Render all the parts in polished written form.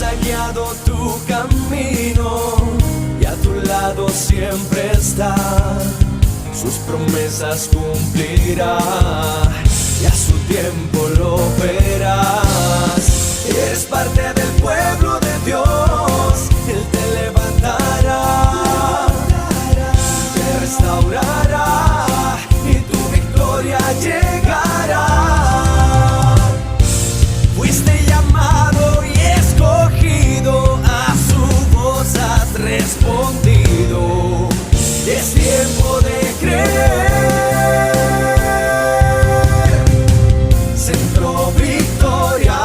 ha guiado tu camino y a tu lado siempre está. Sus promesas cumplirá y a su tiempo lo verás. Eres parte del pueblo de Dios, Él te levantará, te restaurará y tu victoria llegará. Fuiste llamado y escogido, a su voz has respondido. Es tiempo de creer. Centro Victoria,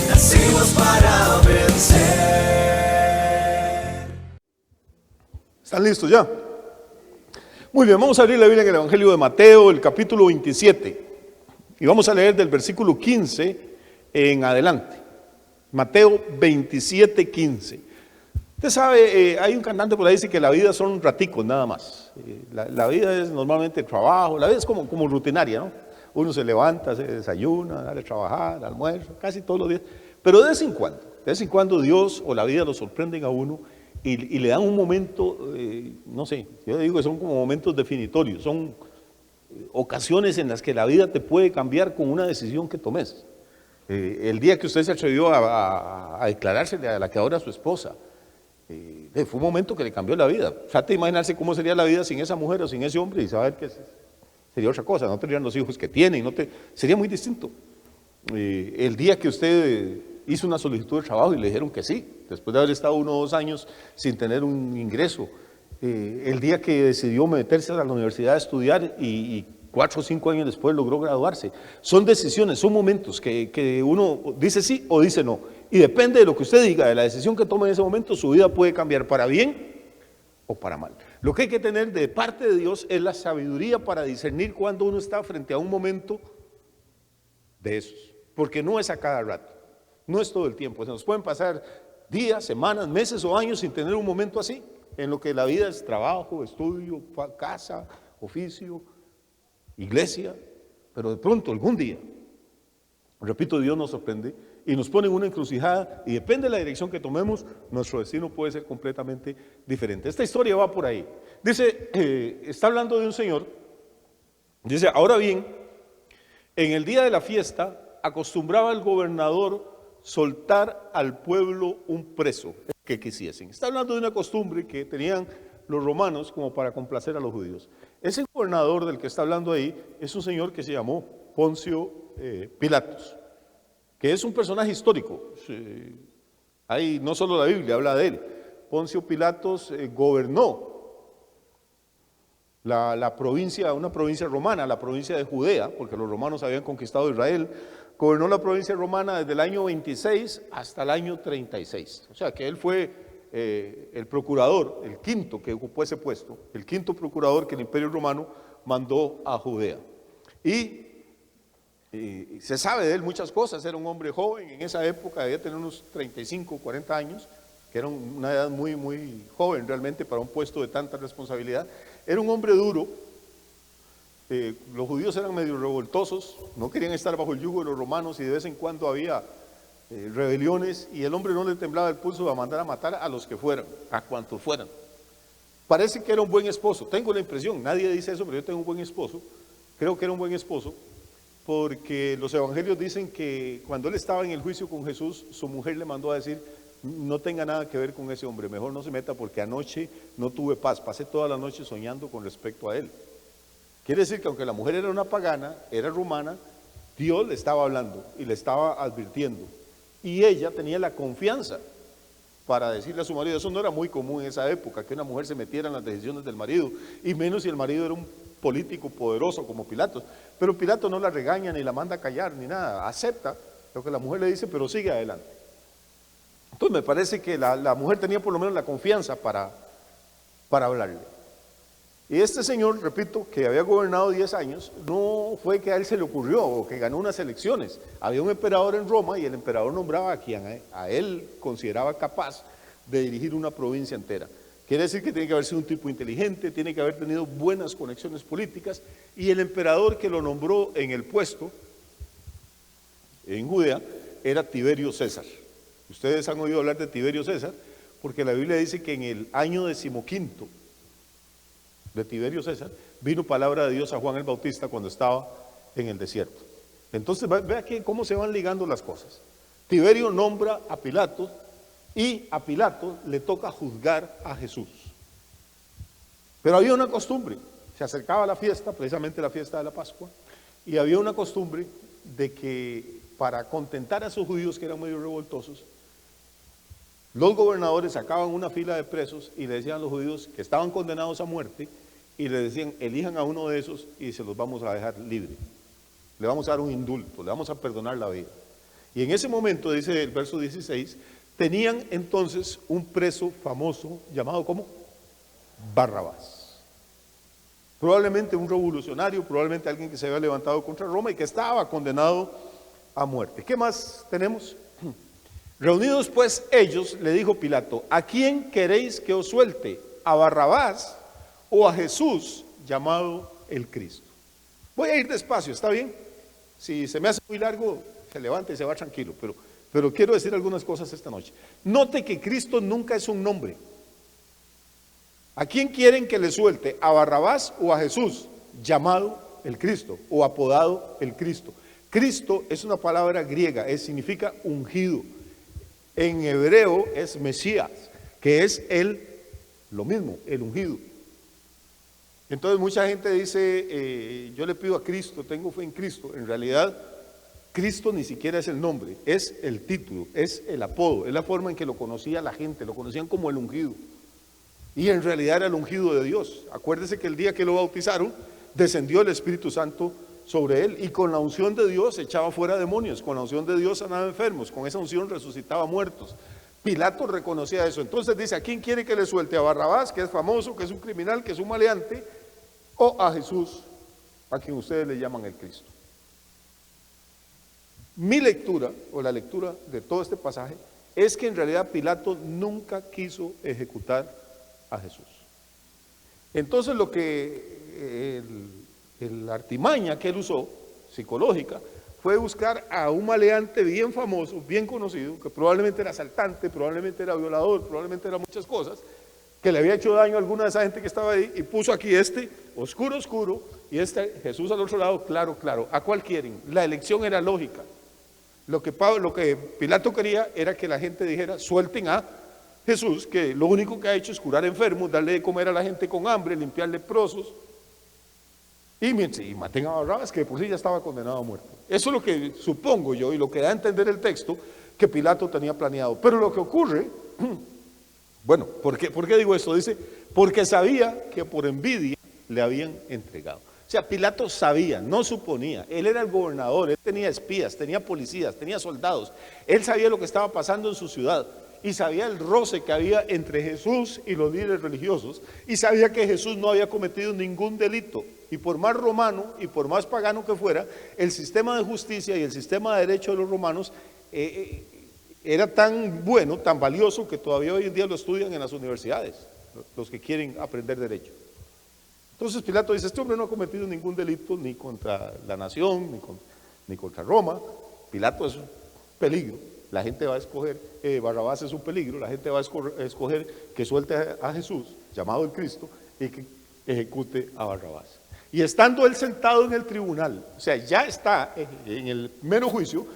nacimos para vencer. ¿Están listos ya? Muy bien, vamos a abrir la Biblia en el Evangelio de Mateo, el capítulo 27. Y vamos a leer del versículo 15 en adelante. Mateo 27, 15. Usted sabe, hay un cantante por ahí que dice que la vida son raticos nada más. La vida es normalmente trabajo, la vida es como rutinaria, ¿no? Uno se levanta, se desayuna, sale a trabajar, almuerzo, casi todos los días. Pero de vez en cuando Dios o la vida lo sorprenden a uno y le dan un momento, no sé, yo digo que son como momentos definitorios, son ocasiones en las que la vida te puede cambiar con una decisión que tomes. El día que usted se atrevió a declarársele a la que ahora es su esposa, fue un momento que le cambió la vida. Trate de imaginarse cómo sería la vida sin esa mujer o sin ese hombre y saber que sería otra cosa, no tendrían los hijos que tienen, sería muy distinto. El día que usted hizo una solicitud de trabajo y le dijeron que sí, después de haber estado 1 o 2 años sin tener un ingreso, el día que decidió meterse a la universidad a estudiar y 4 o 5 años después logró graduarse. Son decisiones, son momentos que uno dice sí o dice no. Y depende de lo que usted diga, de la decisión que tome en ese momento, su vida puede cambiar para bien o para mal. Lo que hay que tener de parte de Dios es la sabiduría para discernir cuando uno está frente a un momento de esos. Porque no es a cada rato, no es todo el tiempo. Se nos pueden pasar días, semanas, meses o años sin tener un momento así, en lo que la vida es trabajo, estudio, casa, oficio, iglesia, pero de pronto algún día, repito, Dios nos sorprende y nos pone en una encrucijada y depende de la dirección que tomemos, nuestro destino puede ser completamente diferente. Esta historia va por ahí. Dice, está hablando de un señor, dice, ahora bien, en el día de la fiesta acostumbraba el gobernador soltar al pueblo un preso que quisiesen. Está hablando de una costumbre que tenían los romanos como para complacer a los judíos. Ese gobernador del que está hablando ahí es un señor que se llamó Poncio Pilatos, que es un personaje histórico. Ahí no solo la Biblia habla de él. Poncio Pilatos gobernó la provincia, una provincia romana, la provincia de Judea, porque los romanos habían conquistado Israel. Gobernó la provincia romana desde el año 26 hasta el año 36. O sea que él fue el procurador, el quinto que ocupó ese puesto, el quinto procurador que el Imperio Romano mandó a Judea. Y se sabe de él muchas cosas. Era un hombre joven, en esa época debía tener unos 35, 40 años, que era una edad muy, muy joven realmente para un puesto de tanta responsabilidad. Era un hombre duro. Los judíos eran medio revoltosos, no querían estar bajo el yugo de los romanos y de vez en cuando había rebeliones y el hombre no le temblaba el pulso a mandar a matar a los que fueran, a cuantos fueran. Parece que era un buen esposo, tengo la impresión, nadie dice eso, pero yo tengo un buen esposo, creo que era un buen esposo, porque los evangelios dicen que cuando él estaba en el juicio con Jesús, su mujer le mandó a decir, no tenga nada que ver con ese hombre, mejor no se meta porque anoche no tuve paz, pasé toda la noche soñando con respecto a él. Quiere decir que aunque la mujer era una pagana, era romana, Dios le estaba hablando y le estaba advirtiendo. Y ella tenía la confianza para decirle a su marido, eso no era muy común en esa época, que una mujer se metiera en las decisiones del marido, y menos si el marido era un político poderoso como Pilatos. Pero Pilatos no la regaña, ni la manda a callar, ni nada, acepta lo que la mujer le dice, pero sigue adelante. Entonces me parece que la mujer tenía por lo menos la confianza para hablarle. Y este señor, repito, que había gobernado 10 años, no fue que a él se le ocurrió o que ganó unas elecciones. Había un emperador en Roma y el emperador nombraba a quien a él consideraba capaz de dirigir una provincia entera. Quiere decir que tiene que haber sido un tipo inteligente, tiene que haber tenido buenas conexiones políticas, y el emperador que lo nombró en el puesto, en Judea, era Tiberio César. Ustedes han oído hablar de Tiberio César, porque la Biblia dice que en el año 15 de Tiberio César vino palabra de Dios a Juan el Bautista cuando estaba en el desierto. Entonces vea que cómo se van ligando las cosas. Tiberio nombra a Pilato y a Pilato le toca juzgar a Jesús. Pero había una costumbre, se acercaba la fiesta, precisamente la fiesta de la Pascua, y había una costumbre de que para contentar a esos judíos que eran medio revoltosos, los gobernadores sacaban una fila de presos y le decían a los judíos que estaban condenados a muerte, y le decían, elijan a uno de esos y se los vamos a dejar libre. Le vamos a dar un indulto, le vamos a perdonar la vida. Y en ese momento, dice el verso 16, tenían entonces un preso famoso llamado ¿cómo? Barrabás. Probablemente un revolucionario, probablemente alguien que se había levantado contra Roma y que estaba condenado a muerte. ¿Qué más tenemos? Reunidos pues ellos, le dijo Pilato, ¿a quién queréis que os suelte? ¿A Barrabás o a Jesús llamado el Cristo? Voy a ir despacio, ¿está bien? Si se me hace muy largo, se levanta y se va tranquilo, pero quiero decir algunas cosas esta noche. Note que Cristo nunca es un nombre. ¿A quién quieren que le suelte? ¿A Barrabás o a Jesús llamado el Cristo o apodado el Cristo? Cristo es una palabra griega, significa ungido. En hebreo es Mesías, que es lo mismo, el ungido. Entonces mucha gente dice, yo le pido a Cristo, tengo fe en Cristo. En realidad, Cristo ni siquiera es el nombre, es el título, es el apodo, es la forma en que lo conocía la gente, lo conocían como el ungido. Y en realidad era el ungido de Dios. Acuérdese que el día que lo bautizaron, descendió el Espíritu Santo sobre él, y con la unción de Dios echaba fuera demonios, con la unción de Dios sanaba enfermos, con esa unción resucitaba muertos. Pilato reconocía eso. Entonces dice, ¿a quién quiere que le suelte? ¿A Barrabás, que es famoso, que es un criminal, que es un maleante, o a Jesús, a quien ustedes le llaman el Cristo? Mi lectura, o la lectura de todo este pasaje, es que en realidad Pilato nunca quiso ejecutar a Jesús. Entonces lo que la artimaña que él usó, psicológica, fue buscar a un maleante bien famoso, bien conocido, que probablemente era asaltante, probablemente era violador, probablemente era muchas cosas, que le había hecho daño a alguna de esa gente que estaba ahí, y puso aquí oscuro, oscuro, y Jesús al otro lado, claro, claro. ¿A cuál quieren? La elección era lógica. Lo que Pilato quería era que la gente dijera, suelten a Jesús, que lo único que ha hecho es curar enfermos, darle de comer a la gente con hambre, limpiar leprosos, y maten a Barrabás, que de por sí ya estaba condenado a muerte. Eso es lo que supongo yo, y lo que da a entender el texto, que Pilato tenía planeado. Pero lo que ocurre, bueno, ¿por qué digo esto? Dice, porque sabía que por envidia le habían entregado. O sea, Pilato sabía, no suponía. Él era el gobernador, él tenía espías, tenía policías, tenía soldados. Él sabía lo que estaba pasando en su ciudad y sabía el roce que había entre Jesús y los líderes religiosos, y sabía que Jesús no había cometido ningún delito. Y por más romano y por más pagano que fuera, el sistema de justicia y el sistema de derecho de los romanos era tan bueno, tan valioso, que todavía hoy en día lo estudian en las universidades, los que quieren aprender derecho. Entonces Pilato dice, este hombre no ha cometido ningún delito ni contra la nación, ni contra Roma. Pilato es un peligro, la gente va a escoger, Barrabás es un peligro, la gente va a escoger que suelte a Jesús, llamado el Cristo, y que ejecute a Barrabás. Y estando él sentado en el tribunal, o sea, ya está en el mero juicio,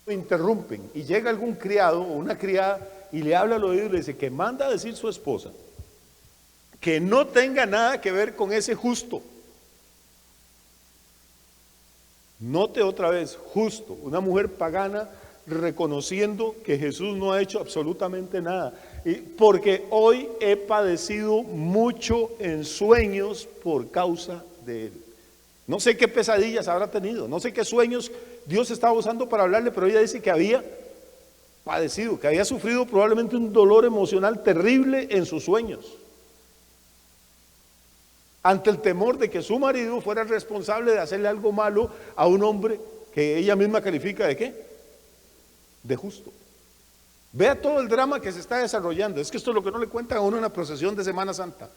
lo interrumpen y llega algún criado o una criada y le habla al oído y le dice que manda a decir su esposa que no tenga nada que ver con ese justo. Note otra vez, justo, una mujer pagana reconociendo que Jesús no ha hecho absolutamente nada. Porque hoy he padecido mucho en sueños por causa de él. No sé qué pesadillas habrá tenido, no sé qué sueños Dios estaba usando para hablarle, pero ella dice que había padecido, que había sufrido probablemente un dolor emocional terrible en sus sueños, ante el temor de que su marido fuera responsable de hacerle algo malo a un hombre que ella misma califica ¿de qué? De justo. Vea todo el drama que se está desarrollando. Es que esto es lo que no le cuentan a uno en la procesión de Semana Santa.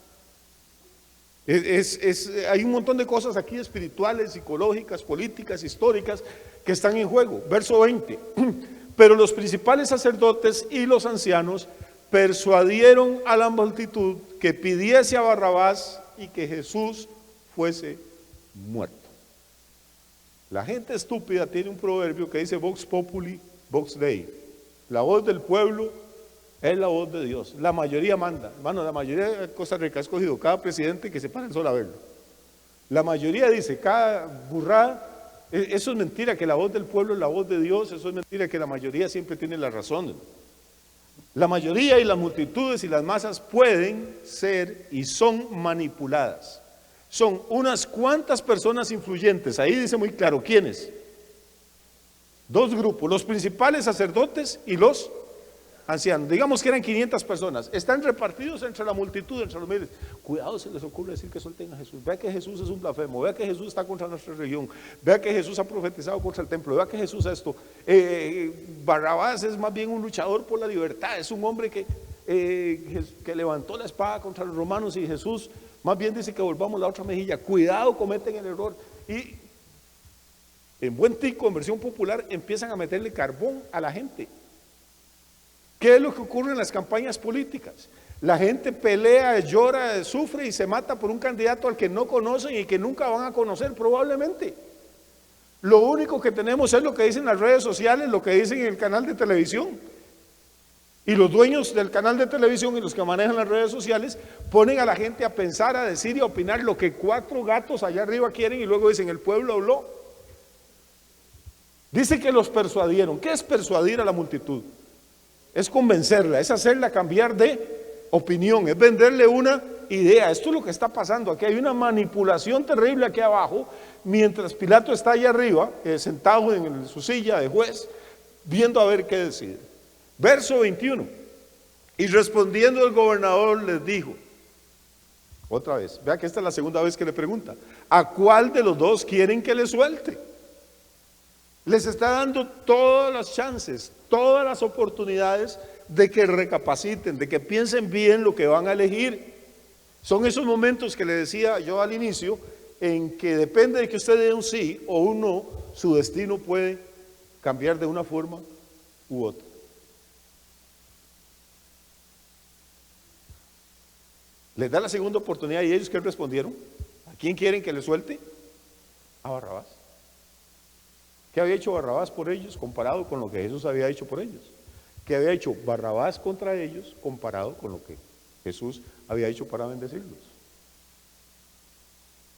Hay un montón de cosas aquí espirituales, psicológicas, políticas, históricas que están en juego. Verso 20. Pero los principales sacerdotes y los ancianos persuadieron a la multitud que pidiese a Barrabás y que Jesús fuese muerto. La gente estúpida tiene un proverbio que dice Vox Populi, Vox Dei. La voz del pueblo es la voz de Dios. La mayoría manda. Hermano, la mayoría de Costa Rica ha escogido cada presidente que se para el sol a verlo. La mayoría dice cada burrada. Eso es mentira, que la voz del pueblo es la voz de Dios. Eso es mentira, que la mayoría siempre tiene la razón. La mayoría y las multitudes y las masas pueden ser y son manipuladas. Son unas cuantas personas influyentes. Ahí dice muy claro quiénes. Dos grupos, los principales sacerdotes y los ancianos. Digamos que eran 500 personas. Están repartidos entre la multitud, entre los miles. Cuidado, se les ocurre decir que suelten a Jesús. Vea que Jesús es un blasfemo. Vea que Jesús está contra nuestra religión. Vea que Jesús ha profetizado contra el templo. Vea que Jesús esto. Barrabás es más bien un luchador por la libertad. Es un hombre que levantó la espada contra los romanos, y Jesús más bien dice que volvamos la otra mejilla. Cuidado, cometen el error. Y en buen tico, en versión popular, empiezan a meterle carbón a la gente. ¿Qué es lo que ocurre en las campañas políticas? La gente pelea, llora, sufre y se mata por un candidato al que no conocen y que nunca van a conocer probablemente. Lo único que tenemos es lo que dicen las redes sociales, lo que dicen en el canal de televisión. Y los dueños del canal de televisión y los que manejan las redes sociales ponen a la gente a pensar, a decir y a opinar lo que 4 gatos allá arriba quieren, y luego dicen el pueblo habló. Dice que los persuadieron. ¿Qué es persuadir a la multitud? Es convencerla, es hacerla cambiar de opinión, es venderle una idea. Esto es lo que está pasando aquí. Hay una manipulación terrible aquí abajo, mientras Pilato está allá arriba, sentado en su silla de juez, viendo a ver qué decide. Verso 21. Y respondiendo el gobernador les dijo, otra vez, vea que esta es la segunda vez que le pregunta, ¿a cuál de los dos quieren que le suelte? Les está dando todas las chances, todas las oportunidades de que recapaciten, de que piensen bien lo que van a elegir. Son esos momentos que le decía yo al inicio, en que depende de que usted dé un sí o un no, su destino puede cambiar de una forma u otra. Les da la segunda oportunidad, y ellos ¿qué respondieron? ¿A quién quieren que le suelte? A Barrabás. ¿Qué había hecho Barrabás por ellos comparado con lo que Jesús había hecho por ellos? ¿Qué había hecho Barrabás contra ellos comparado con lo que Jesús había hecho para bendecirlos?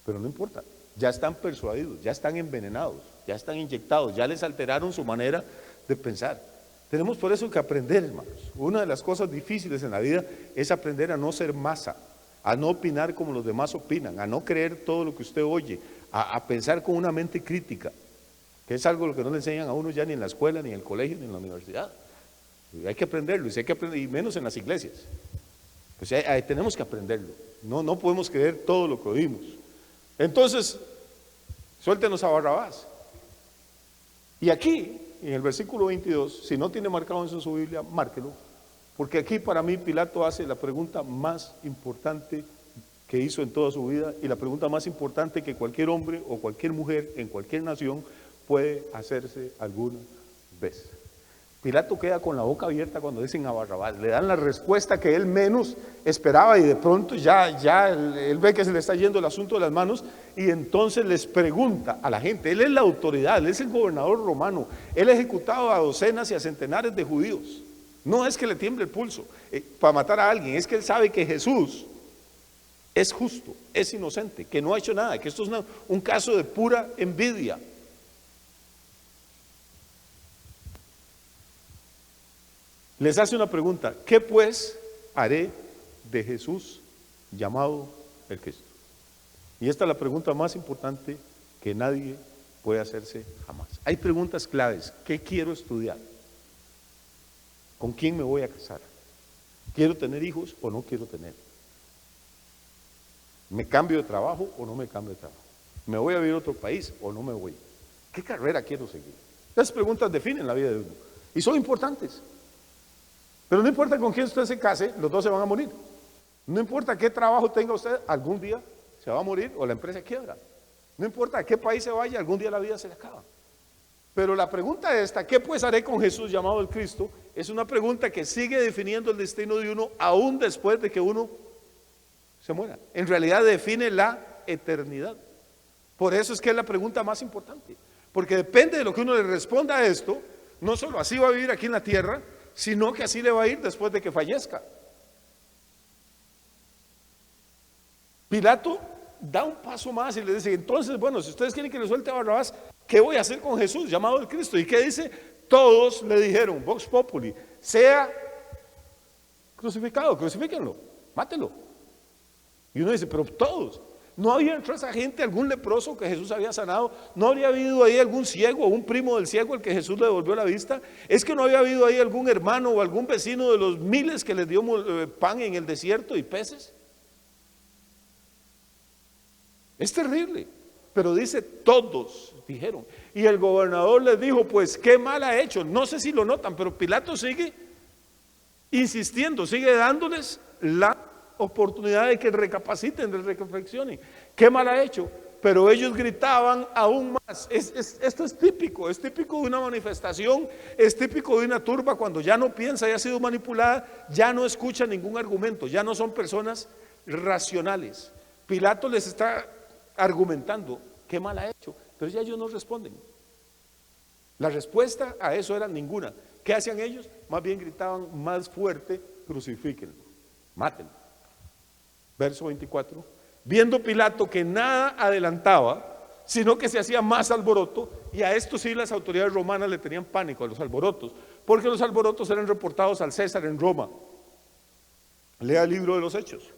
Pero no importa, ya están persuadidos, ya están envenenados, ya están inyectados, ya les alteraron su manera de pensar. Tenemos por eso que aprender, hermanos. Una de las cosas difíciles en la vida es aprender a no ser masa, a no opinar como los demás opinan, a no creer todo lo que usted oye, a pensar con una mente crítica, que es algo lo que no le enseñan a uno ya ni en la escuela, ni en el colegio, ni en la universidad. Hay que aprenderlo, y, hay que aprender, y menos en las iglesias. Pues tenemos que aprenderlo. No podemos creer todo lo que oímos. Entonces, suéltenos a Barrabás. Y aquí, en el versículo 22, si no tiene marcado en su Biblia, márquelo, porque aquí para mí Pilato hace la pregunta más importante que hizo en toda su vida, y la pregunta más importante que cualquier hombre o cualquier mujer en cualquier nación puede hacerse alguna vez. Pilato queda con la boca abierta cuando dicen a Barrabás, le dan la respuesta que él menos esperaba, y de pronto ya él ve que se le está yendo el asunto de las manos, y entonces les pregunta a la gente. Él es la autoridad, él es el gobernador romano, él ha ejecutado a docenas y a centenares de judíos. No es que le tiemble el pulso para matar a alguien, es que él sabe que Jesús es justo, es inocente, que no ha hecho nada, que esto es un caso de pura envidia. Les hace una pregunta: ¿qué pues haré de Jesús llamado el Cristo? Y esta es la pregunta más importante que nadie puede hacerse jamás. Hay preguntas claves. ¿Qué quiero estudiar? ¿Con quién me voy a casar? ¿Quiero tener hijos o no quiero tener? ¿Me cambio de trabajo o no me cambio de trabajo? ¿Me voy a vivir a otro país o no me voy? ¿Qué carrera quiero seguir? Estas preguntas definen la vida de uno y son importantes. Pero no importa con quién usted se case, los dos se van a morir. No importa qué trabajo tenga usted, algún día se va a morir o la empresa quiebra. No importa a qué país se vaya, algún día la vida se le acaba. Pero la pregunta esta, ¿qué pues haré con Jesús llamado el Cristo? Es una pregunta que sigue definiendo el destino de uno aún después de que uno se muera. En realidad define la eternidad. Por eso es que es la pregunta más importante. Porque depende de lo que uno le responda a esto, no solo así va a vivir aquí en la tierra, sino que así le va a ir después de que fallezca. Pilato da un paso más y le dice, entonces, bueno, si ustedes quieren que le suelte a Barrabás, ¿qué voy a hacer con Jesús llamado el Cristo? ¿Y qué dice? Todos le dijeron, Vox Populi, sea crucificado, crucifíquenlo, mátenlo. Y uno dice, pero todos. ¿No había entre esa gente algún leproso que Jesús había sanado? ¿No habría habido ahí algún ciego o un primo del ciego al que Jesús le devolvió la vista? ¿Es que no había habido ahí algún hermano o algún vecino de los miles que les dio pan en el desierto y peces? Es terrible, pero dice todos dijeron. Y el gobernador les dijo, pues qué mal ha hecho. No sé si lo notan, pero Pilato sigue insistiendo, sigue dándoles la oportunidad de que recapaciten, de reflexionen. Qué mal ha hecho. Pero ellos gritaban aún más. Esto es típico de una manifestación, es típico de una turba cuando ya no piensa y ha sido manipulada, ya no escucha ningún argumento, ya no son personas racionales. Pilato les está argumentando, qué mal ha hecho, pero ya ellos no responden. La respuesta a eso era ninguna. ¿Qué hacían ellos? Más bien gritaban más fuerte, crucifíquenlo, mátenlo. Verso 24. Viendo Pilato que nada adelantaba, sino que se hacía más alboroto, y a esto sí las autoridades romanas le tenían pánico, a los alborotos, porque los alborotos eran reportados al César en Roma. Lea el libro de los Hechos.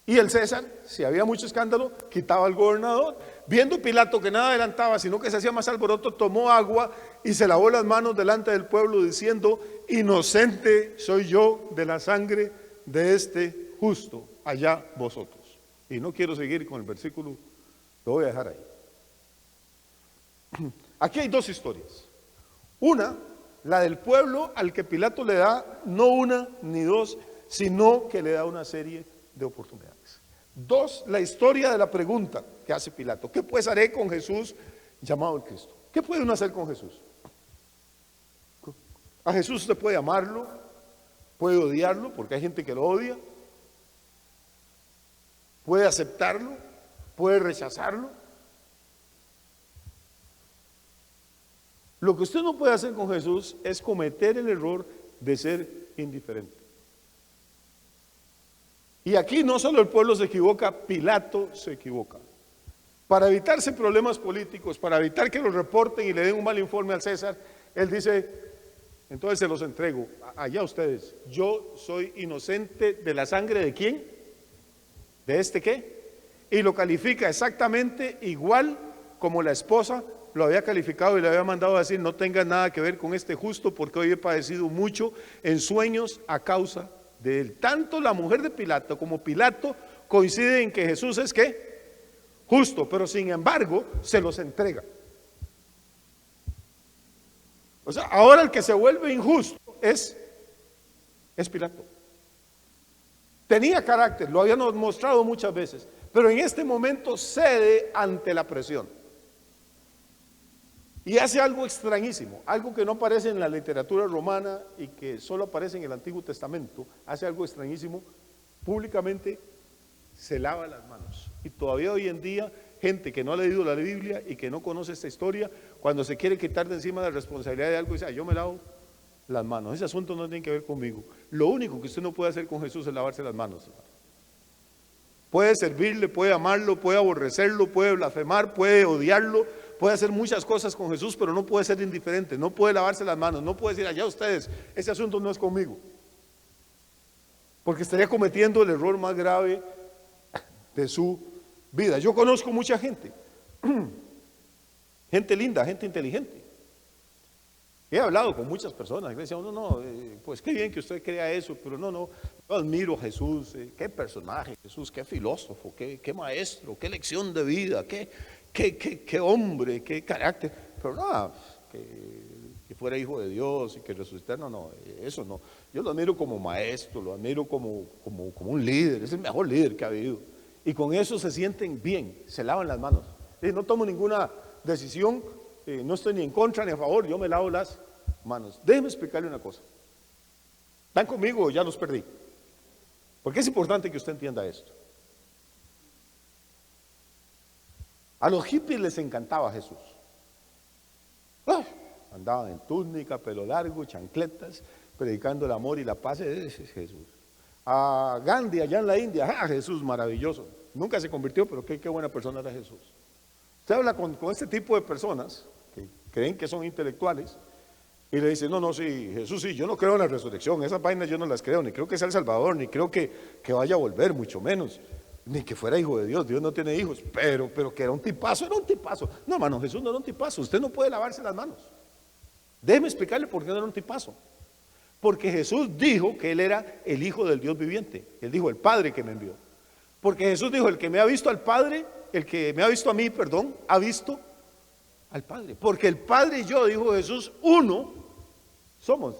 Y el César, si había mucho escándalo, quitaba al gobernador. Viendo Pilato que nada adelantaba, sino que se hacía más alboroto, tomó agua y se lavó las manos delante del pueblo, diciendo, inocente soy yo de la sangre de este justo, allá vosotros. Y no quiero seguir con el versículo, lo voy a dejar ahí. Aquí hay dos historias. Una, la del pueblo al que Pilato le da, no una ni dos, sino que le da una serie de oportunidades. Dos, la historia de la pregunta que hace Pilato. ¿Qué pues haré con Jesús llamado el Cristo? ¿Qué puede uno hacer con Jesús? A Jesús usted puede amarlo, puede odiarlo, porque hay gente que lo odia, puede aceptarlo, puede rechazarlo. Lo que usted no puede hacer con Jesús es cometer el error de ser indiferente. Y aquí no solo el pueblo se equivoca, Pilato se equivoca. Para evitarse problemas políticos, para evitar que lo reporten y le den un mal informe al César, él dice, entonces se los entrego, allá ustedes, yo soy inocente de la sangre de ¿quién? ¿De este qué? Y lo califica exactamente igual como la esposa lo había calificado y le había mandado a decir, no tenga nada que ver con este justo porque hoy he padecido mucho en sueños a causa de él. Tanto la mujer de Pilato como Pilato coinciden en que Jesús es ¿qué? Justo, pero sin embargo se los entrega. O sea, ahora el que se vuelve injusto es Pilato. Tenía carácter, lo habían mostrado muchas veces, pero en este momento cede ante la presión. Y hace algo extrañísimo, algo que no aparece en la literatura romana y que solo aparece en el Antiguo Testamento. Hace algo extrañísimo, públicamente se lava las manos. Y todavía hoy en día, gente que no ha leído la Biblia y que no conoce esta historia, cuando se quiere quitar de encima la responsabilidad de algo, dice, yo me lavo las manos, ese asunto no tiene que ver conmigo. Lo único que usted no puede hacer con Jesús es lavarse las manos. Puede servirle, puede amarlo, puede aborrecerlo, puede blasfemar, puede odiarlo, puede hacer muchas cosas con Jesús, pero no puede ser indiferente, no puede lavarse las manos, no puede decir, allá ustedes, ese asunto no es conmigo. Porque estaría cometiendo el error más grave de su vida. Yo conozco mucha gente, gente linda, gente inteligente. He hablado con muchas personas que decían, pues qué bien que usted crea eso, pero yo admiro a Jesús, qué personaje Jesús, qué filósofo, qué maestro, qué lección de vida, qué hombre, qué carácter, pero nada, que fuera hijo de Dios y que resucitara, eso no. Yo lo admiro como maestro, lo admiro como un líder, es el mejor líder que ha habido. Y con eso se sienten bien, se lavan las manos. Y no tomo ninguna decisión no estoy ni en contra ni a favor, yo me lavo las manos. Déjeme explicarle una cosa. ¿Están conmigo o ya los perdí? Porque es importante que usted entienda esto. A los hippies les encantaba Jesús. Andaban en túnica, pelo largo, chancletas, predicando el amor y la paz. Ese es Jesús. A Gandhi allá en la India, Jesús maravilloso. Nunca se convirtió, pero qué buena persona era Jesús. Usted habla con este tipo de personas que creen que son intelectuales y le dice, no, sí, Jesús sí, yo no creo en la resurrección, esas vainas yo no las creo, ni creo que sea el Salvador, ni creo que vaya a volver, mucho menos, ni que fuera hijo de Dios, Dios no tiene hijos, pero que era un tipazo. No, hermano, Jesús no era un tipazo, usted no puede lavarse las manos. Déjeme explicarle por qué no era un tipazo. Porque Jesús dijo que Él era el Hijo del Dios viviente, Él dijo, el Padre que me envió. Porque Jesús dijo, el que me ha visto al Padre, el que me ha visto a mí, perdón, ha visto al Padre. Porque el Padre y yo, dijo Jesús, uno somos.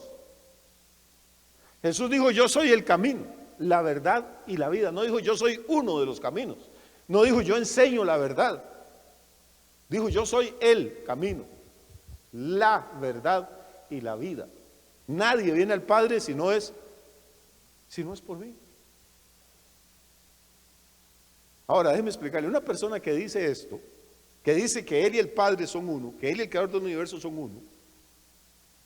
Jesús dijo, yo soy el camino, la verdad y la vida. No dijo, yo soy uno de los caminos. No dijo, yo enseño la verdad. Dijo, yo soy el camino, la verdad y la vida. Nadie viene al Padre si no es por mí. Ahora, déjeme explicarle, una persona que dice esto, que dice que Él y el Padre son uno, que Él y el Creador del universo son uno,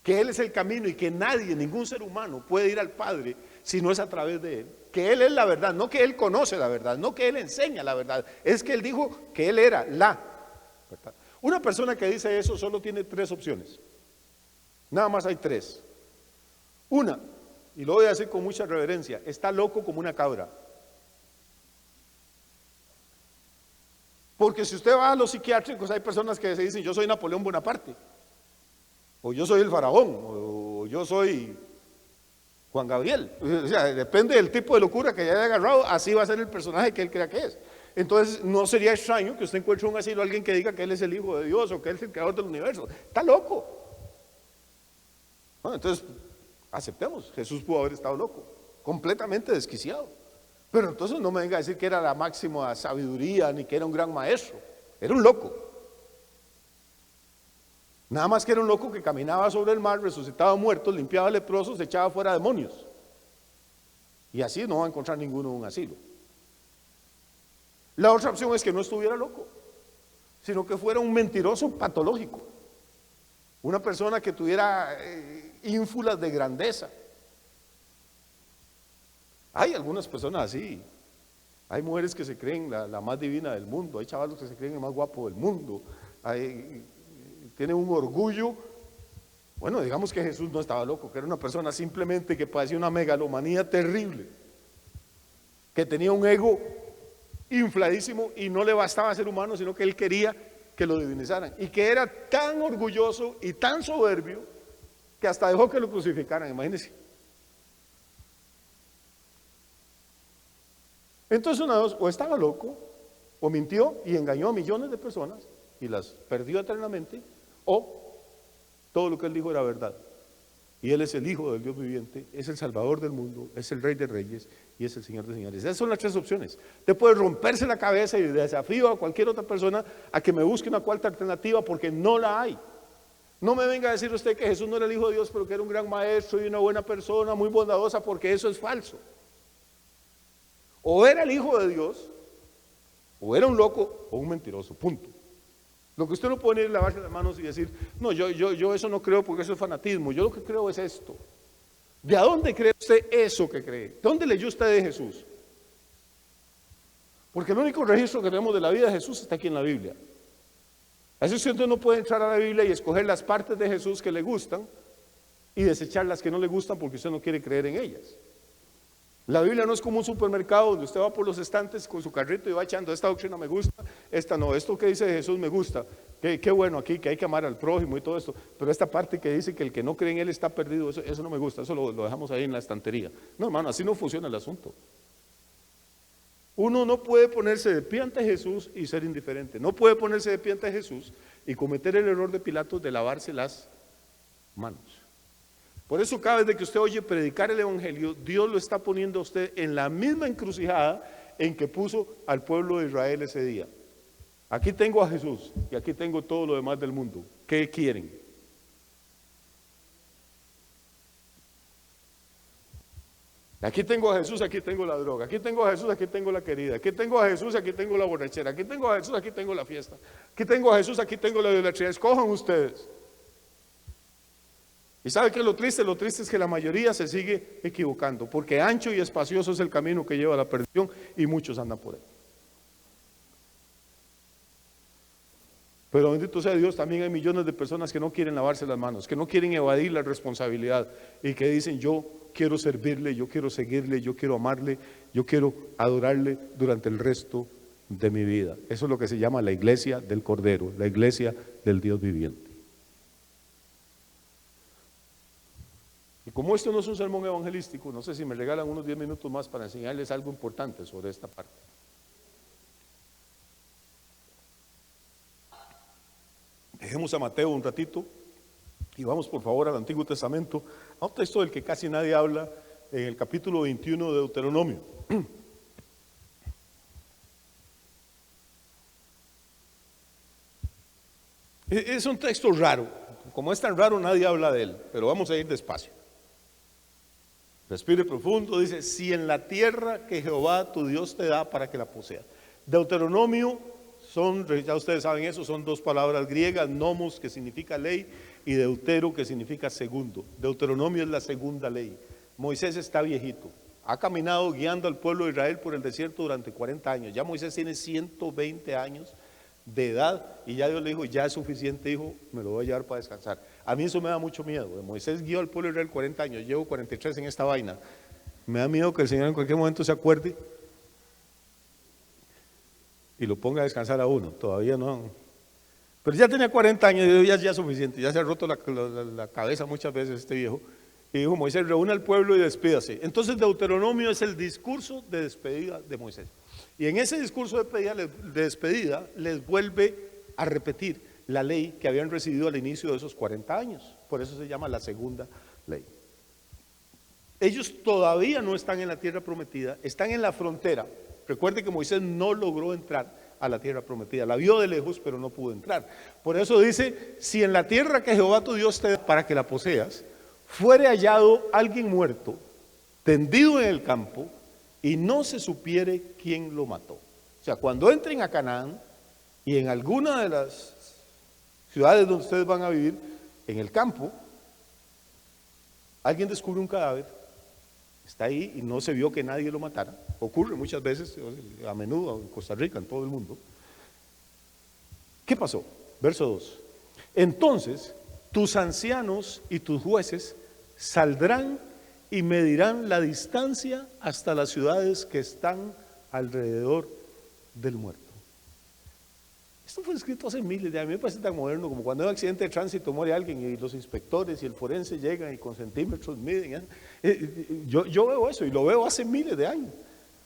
que Él es el camino y que nadie, ningún ser humano puede ir al Padre si no es a través de Él, que Él es la verdad, no que Él conoce la verdad, no que Él enseña la verdad, es que Él dijo que Él era la verdad. Una persona que dice eso solo tiene tres opciones, nada más hay tres. Una, y lo voy a decir con mucha reverencia, está loco como una cabra. Porque si usted va a los psiquiátricos, hay personas que se dicen, yo soy Napoleón Bonaparte, o yo soy el faraón, o yo soy Juan Gabriel. O sea, depende del tipo de locura que haya agarrado, así va a ser el personaje que él crea que es. Entonces, no sería extraño que usted encuentre un asilo a alguien que diga que él es el Hijo de Dios, o que él es el Creador del universo. Está loco. Bueno, entonces, aceptemos, Jesús pudo haber estado loco, completamente desquiciado. Pero entonces no me venga a decir que era la máxima sabiduría, ni que era un gran maestro. Era un loco. Nada más que era un loco que caminaba sobre el mar, resucitaba muertos, limpiaba leprosos, echaba fuera demonios. Y así no va a encontrar ninguno en un asilo. La otra opción es que no estuviera loco, sino que fuera un mentiroso patológico. Una persona que tuviera ínfulas de grandeza. Hay algunas personas así. Hay mujeres que se creen la más divina del mundo. Hay chavalos que se creen el más guapo del mundo. Tienen un orgullo. Bueno, digamos que Jesús no estaba loco, que era una persona simplemente que padecía una megalomanía terrible, que tenía un ego infladísimo y no le bastaba ser humano, sino que él quería que lo divinizaran. Y que era tan orgulloso y tan soberbio que hasta dejó que lo crucificaran, imagínense. Entonces una de dos, o estaba loco, o mintió y engañó a millones de personas y las perdió eternamente, o todo lo que él dijo era verdad. Y él es el Hijo del Dios viviente, es el Salvador del mundo, es el Rey de Reyes y es el Señor de Señores. Esas son las tres opciones. Usted puede romperse la cabeza y desafío a cualquier otra persona a que me busque una cuarta alternativa, porque no la hay. No me venga a decir usted que Jesús no era el Hijo de Dios, pero que era un gran maestro y una buena persona, muy bondadosa, porque eso es falso. O era el Hijo de Dios, o era un loco, o un mentiroso, punto. Lo que usted no puede ir a lavarse las manos y decir, no, yo eso no creo porque eso es fanatismo, yo lo que creo es esto. ¿De dónde cree usted eso que cree? ¿Dónde leyó usted de Jesús? Porque el único registro que tenemos de la vida de Jesús está aquí en la Biblia. Así usted no puede entrar a la Biblia y escoger las partes de Jesús que le gustan y desechar las que no le gustan porque usted no quiere creer en ellas. La Biblia no es como un supermercado donde usted va por los estantes con su carrito y va echando, esta doctrina me gusta, esta no, esto que dice de Jesús me gusta, qué bueno aquí, que hay que amar al prójimo y todo esto, pero esta parte que dice que el que no cree en Él está perdido, eso no me gusta, eso lo dejamos ahí en la estantería. No, hermano, así no funciona el asunto. Uno no puede ponerse de pie ante Jesús y ser indiferente, no puede ponerse de pie ante Jesús y cometer el error de Pilatos de lavarse las manos. Por eso cada vez que usted oye predicar el Evangelio, Dios lo está poniendo a usted en la misma encrucijada en que puso al pueblo de Israel ese día. Aquí tengo a Jesús y aquí tengo todo lo demás del mundo. ¿Qué quieren? Aquí tengo a Jesús, aquí tengo la droga. Aquí tengo a Jesús, aquí tengo la querida. Aquí tengo a Jesús, aquí tengo la borrachera. Aquí tengo a Jesús, aquí tengo la fiesta. Aquí tengo a Jesús, aquí tengo la idolatría. Escojan ustedes. ¿Y sabe qué es lo triste? Lo triste es que la mayoría se sigue equivocando, porque ancho y espacioso es el camino que lleva a la perdición y muchos andan por él. Pero bendito sea Dios, también hay millones de personas que no quieren lavarse las manos, que no quieren evadir la responsabilidad y que dicen: yo quiero servirle, yo quiero seguirle, yo quiero amarle, yo quiero adorarle durante el resto de mi vida. Eso es lo que se llama la iglesia del Cordero, la iglesia del Dios viviente. Y como esto no es un sermón evangelístico, no sé si me regalan unos 10 minutos más para enseñarles algo importante sobre esta parte. Dejemos a Mateo un ratito y vamos por favor al Antiguo Testamento, a un texto del que casi nadie habla, en el capítulo 21 de Deuteronomio. Es un texto raro, como es tan raro nadie habla de él, pero vamos a ir despacio. Respire profundo, dice: si en la tierra que Jehová tu Dios te da para que la poseas. Deuteronomio ya ustedes saben eso, son dos palabras griegas: nomos, que significa ley, y deutero, que significa segundo. Deuteronomio es la segunda ley. Moisés está viejito, ha caminado guiando al pueblo de Israel por el desierto durante 40 años. Ya Moisés tiene 120 años de edad y ya Dios le dijo: ya es suficiente, hijo, me lo voy a llevar para descansar. A mí eso me da mucho miedo. Moisés guió al pueblo de Israel 40 años, llevo 43 en esta vaina. Me da miedo que el Señor en cualquier momento se acuerde y lo ponga a descansar a uno. Todavía no. Pero ya tenía 40 años y ya es suficiente. Ya se ha roto la cabeza muchas veces este viejo. Y dijo Moisés: reúna al pueblo y despídase. Entonces Deuteronomio es el discurso de despedida de Moisés. Y en ese discurso de despedida les vuelve a repetir la ley que habían recibido al inicio de esos 40 años. Por eso se llama la segunda ley. Ellos todavía no están en la tierra prometida, están en la frontera. Recuerde que Moisés no logró entrar a la tierra prometida, la vio de lejos pero no pudo entrar. Por eso dice: si en la tierra que Jehová tu Dios te da para que la poseas, fuere hallado alguien muerto, tendido en el campo, y no se supiere quién lo mató. O sea, cuando entren a Canaán y en alguna de las ciudades donde ustedes van a vivir, en el campo, alguien descubre un cadáver, está ahí y no se vio que nadie lo matara. Ocurre muchas veces, a menudo en Costa Rica, en todo el mundo. ¿Qué pasó? Verso 2. Entonces tus ancianos y tus jueces saldrán y medirán la distancia hasta las ciudades que están alrededor del muerto. Esto fue escrito hace miles de años. A mí me parece tan moderno como cuando hay un accidente de tránsito, muere alguien y los inspectores y el forense llegan y con centímetros miden. Yo veo eso y lo veo hace miles de años.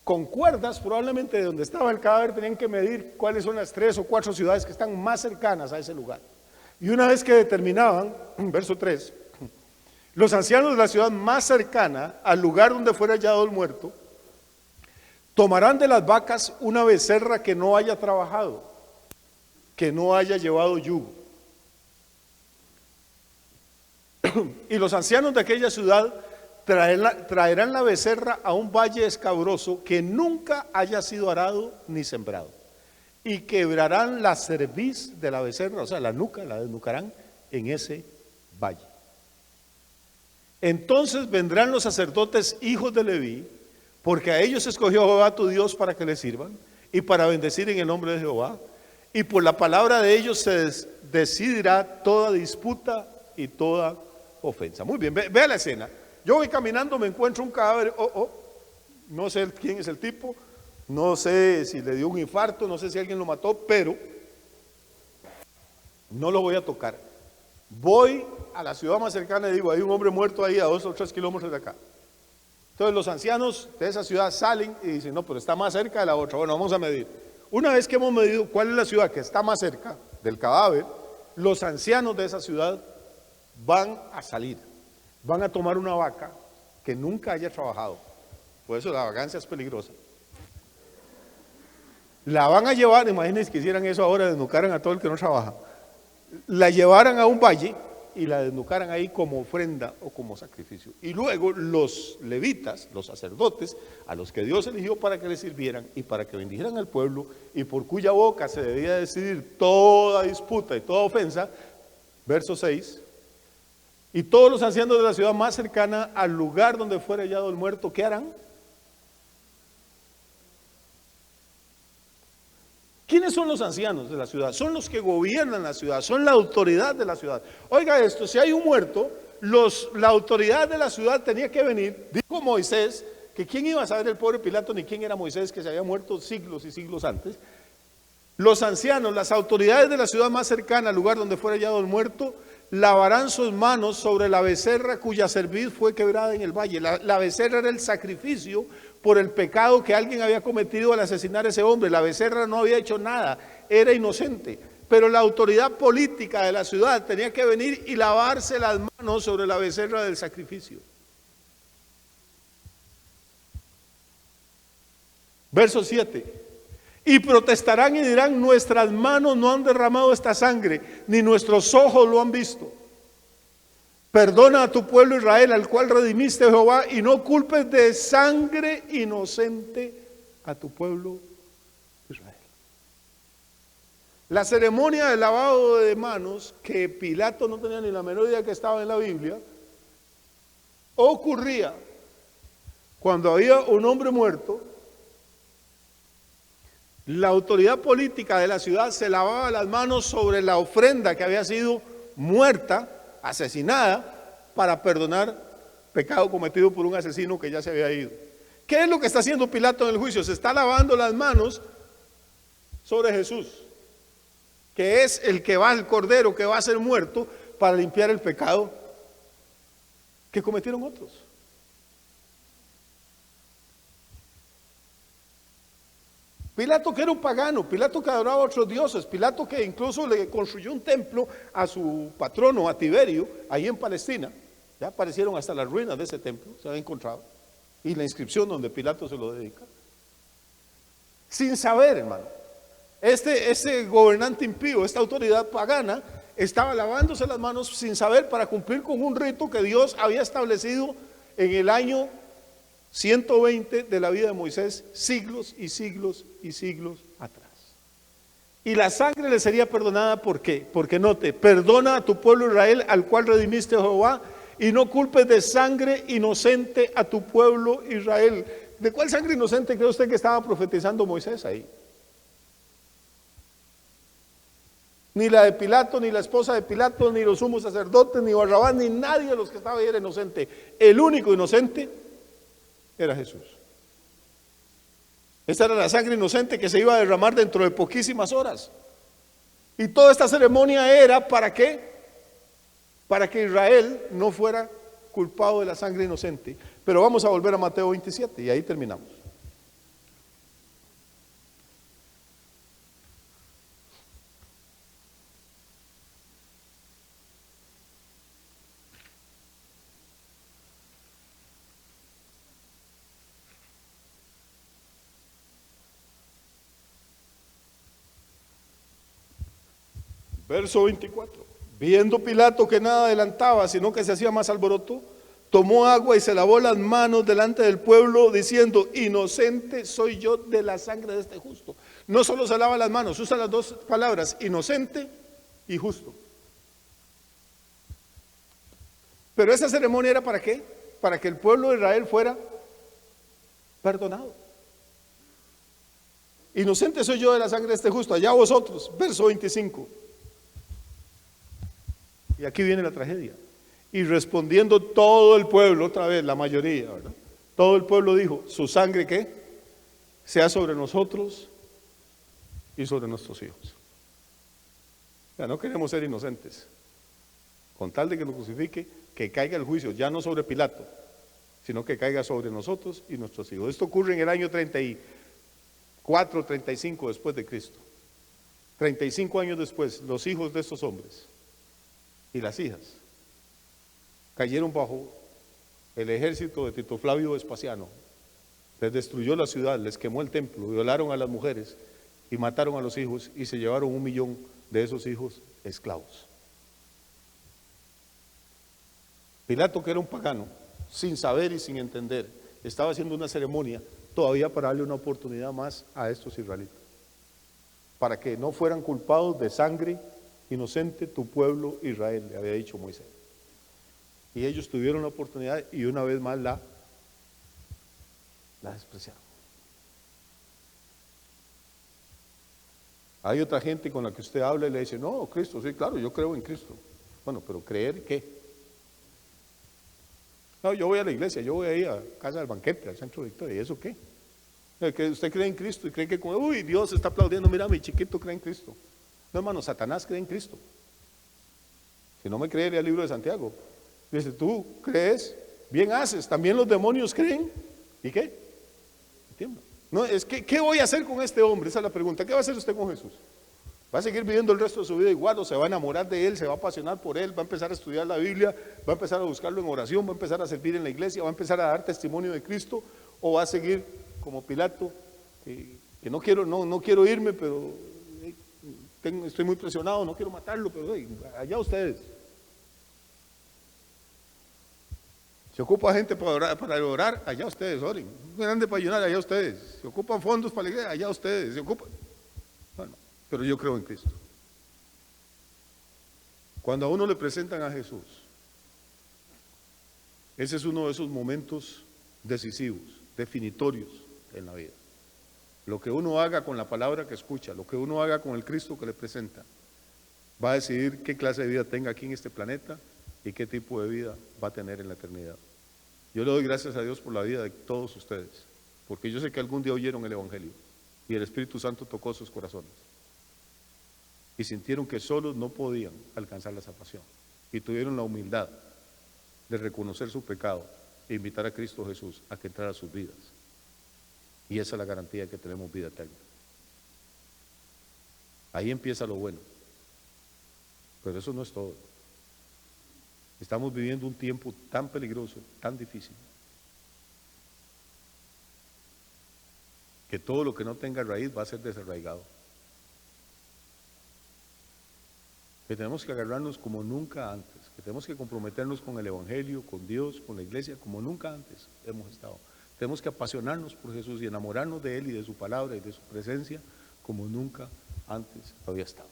Con cuerdas, probablemente de donde estaba el cadáver, tenían que medir cuáles son las 3 o 4 ciudades que están más cercanas a ese lugar. Y una vez que determinaban, verso 3, los ancianos de la ciudad más cercana al lugar donde fuera hallado el muerto, tomarán de las vacas una becerra que no haya trabajado, que no haya llevado yugo. Y los ancianos de aquella ciudad traerán la becerra a un valle escabroso que nunca haya sido arado ni sembrado, y quebrarán la cerviz de la becerra, o sea, la nuca, la desnucarán en ese valle. Entonces vendrán los sacerdotes hijos de Leví, porque a ellos escogió Jehová tu Dios para que le sirvan y para bendecir en el nombre de Jehová, y por la palabra de ellos se decidirá toda disputa y toda ofensa. Muy bien, vea la escena. Yo voy caminando, me encuentro un cadáver, no sé quién es el tipo, no sé si le dio un infarto, no sé si alguien lo mató, pero no lo voy a tocar. Voy a la ciudad más cercana y digo: hay un hombre muerto ahí a 2 o 3 kilómetros de acá. Entonces los ancianos de esa ciudad salen y dicen: no, pero está más cerca de la otra. Bueno, vamos a medir. Una vez que hemos medido cuál es la ciudad que está más cerca del cadáver, los ancianos de esa ciudad van a salir, van a tomar una vaca que nunca haya trabajado. Por eso la vagancia es peligrosa. la van a llevar, imagínense que hicieran eso ahora, desnucaran a todo el que no trabaja, la llevaran a un valle y la desnucaran ahí como ofrenda o como sacrificio. Y luego los levitas, los sacerdotes, a los que Dios eligió para que le sirvieran y para que bendijeran al pueblo, y por cuya boca se debía decidir toda disputa y toda ofensa, verso 6, y todos los ancianos de la ciudad más cercana al lugar donde fuera hallado el muerto, ¿qué harán? ¿Quiénes son los ancianos de la ciudad? Son los que gobiernan la ciudad, son la autoridad de la ciudad. Oiga esto, si hay un muerto, la autoridad de la ciudad tenía que venir. Dijo Moisés que quién iba a saber el pobre Pilato ni quién era Moisés, que se había muerto siglos y siglos antes. Los ancianos, las autoridades de la ciudad más cercana al lugar donde fuera hallado el muerto, lavarán sus manos sobre la becerra cuya cerviz fue quebrada en el valle. La becerra era el sacrificio por el pecado que alguien había cometido al asesinar a ese hombre. La becerra no había hecho nada, era inocente, pero la autoridad política de la ciudad tenía que venir y lavarse las manos sobre la becerra del sacrificio. Verso 7. Y protestarán y dirán: nuestras manos no han derramado esta sangre, ni nuestros ojos lo han visto. Perdona a tu pueblo Israel, al cual redimiste, Jehová, y no culpes de sangre inocente a tu pueblo Israel. La ceremonia de lavado de manos, que Pilato no tenía ni la menor idea que estaba en la Biblia, ocurría cuando había un hombre muerto. La autoridad política de la ciudad se lavaba las manos sobre la ofrenda que había sido muerta, asesinada, para perdonar pecado cometido por un asesino que ya se había ido. ¿Qué es lo que está haciendo Pilato en el juicio? Se está lavando las manos sobre Jesús, que es el cordero que va a ser muerto para limpiar el pecado que cometieron otros. Pilato, que era un pagano, Pilato que adoraba a otros dioses, Pilato que incluso le construyó un templo a su patrono, a Tiberio, ahí en Palestina. Ya aparecieron hasta las ruinas de ese templo, se había encontrado, y la inscripción donde Pilato se lo dedica. Sin saber, hermano, este gobernante impío, esta autoridad pagana, estaba lavándose las manos sin saber, para cumplir con un rito que Dios había establecido en el año 120 de la vida de Moisés, siglos y siglos y siglos atrás. Y la sangre le sería perdonada, ¿por qué? Porque note: perdona a tu pueblo Israel, al cual redimiste, Jehová, y no culpes de sangre inocente a tu pueblo Israel. ¿De cuál sangre inocente cree usted que estaba profetizando Moisés ahí? Ni la de Pilato, ni la esposa de Pilato, ni los sumos sacerdotes, ni Barrabás, ni nadie de los que estaba ahí era inocente. El único inocente era Jesús. Esta era la sangre inocente que se iba a derramar dentro de poquísimas horas. Y toda esta ceremonia era ¿para qué? Para que Israel no fuera culpado de la sangre inocente. Pero vamos a volver a Mateo 27 y ahí terminamos. Verso 24. Viendo Pilato que nada adelantaba, sino que se hacía más alboroto, tomó agua y se lavó las manos delante del pueblo, diciendo: inocente soy yo de la sangre de este justo. No solo se lava las manos, usa las dos palabras, inocente y justo. Pero esa ceremonia era ¿para qué? Para que el pueblo de Israel fuera perdonado. Inocente soy yo de la sangre de este justo, allá vosotros. Verso 25. Y aquí viene la tragedia. Y respondiendo todo el pueblo, otra vez la mayoría, ¿verdad? Todo el pueblo dijo: su sangre, ¿qué? Sea sobre nosotros y sobre nuestros hijos. Ya no queremos ser inocentes. Con tal de que nos crucifique, que caiga el juicio, ya no sobre Pilato, sino que caiga sobre nosotros y nuestros hijos. Esto ocurre en el año 34, 35 después de Cristo. 35 años después, los hijos de estos hombres y las hijas cayeron bajo el ejército de Tito Flavio Vespasiano. Les destruyó la ciudad, les quemó el templo, violaron a las mujeres y mataron a los hijos y se llevaron 1 millón de esos hijos esclavos. Pilato, que era un pagano, sin saber y sin entender, estaba haciendo una ceremonia todavía para darle una oportunidad más a estos israelitas, para que no fueran culpados de sangre inocente tu pueblo Israel, le había dicho Moisés. Y ellos tuvieron la oportunidad y una vez más la despreciaron. Hay otra gente con la que usted habla y le dice, no, Cristo, sí, claro, yo creo en Cristo. Bueno, pero ¿creer qué? No, yo voy a la iglesia, yo voy ahí a Casa del Banquete, al Centro Victoria, ¿y eso qué? Que usted cree en Cristo y cree que, uy, Dios está aplaudiendo, mira, mi chiquito cree en Cristo. No, hermano, Satanás cree en Cristo. Si no me cree, lea el libro de Santiago. Dice, tú crees, bien haces, también los demonios creen. ¿Y qué? Tiembla. No, es que, ¿qué voy a hacer con este hombre? Esa es la pregunta. ¿Qué va a hacer usted con Jesús? ¿Va a seguir viviendo el resto de su vida igual o se va a enamorar de él, se va a apasionar por él, va a empezar a estudiar la Biblia, va a empezar a buscarlo en oración, va a empezar a servir en la iglesia, va a empezar a dar testimonio de Cristo, o va a seguir como Pilato, que no quiero irme, pero estoy muy presionado, no quiero matarlo, pero allá ustedes. Se ocupa gente para orar, allá ustedes oren. Grande para ayunar, allá ustedes. Se ocupan fondos para la iglesia, allá ustedes. Se ocupan. Bueno, pero yo creo en Cristo. Cuando a uno le presentan a Jesús, ese es uno de esos momentos decisivos, definitorios en la vida. Lo que uno haga con la palabra que escucha, lo que uno haga con el Cristo que le presenta, va a decidir qué clase de vida tenga aquí en este planeta y qué tipo de vida va a tener en la eternidad. Yo le doy gracias a Dios por la vida de todos ustedes, porque yo sé que algún día oyeron el Evangelio y el Espíritu Santo tocó sus corazones y sintieron que solos no podían alcanzar la salvación y tuvieron la humildad de reconocer su pecado e invitar a Cristo Jesús a que entrara a sus vidas. Y esa es la garantía de que tenemos vida eterna. Ahí empieza lo bueno, pero eso no es todo. Estamos viviendo un tiempo tan peligroso, tan difícil, que todo lo que no tenga raíz va a ser desarraigado. Que tenemos que agarrarnos como nunca antes, que tenemos que comprometernos con el Evangelio, con Dios, con la iglesia, como nunca antes hemos estado. Tenemos que apasionarnos por Jesús y enamorarnos de Él y de su palabra y de su presencia como nunca antes había estado.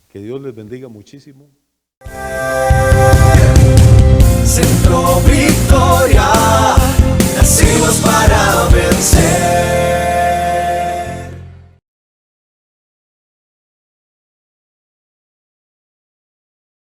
Que Dios les bendiga muchísimo. Centro Victoria, nacidos para vencer.